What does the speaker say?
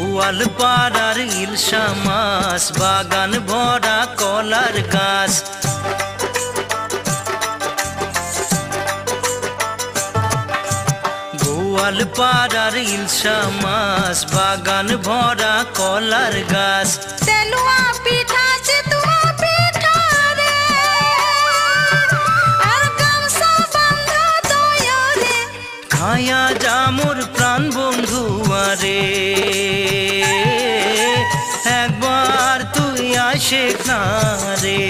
গোয়ালপাড়ার ইলশা মাছ, বাগান ভরা কলার গাছ। গোয়ালপাড়ার ইলশা মাছ, বাগান ভরা কলার গাছ। তেলুয়া পিঠা চিতুয়া পিঠা রে, আর গামছা বান্ধা দয়া রে। খায়া যা মোর প্রাণ বন্ধু আরে, একবার তুই আসে না রে।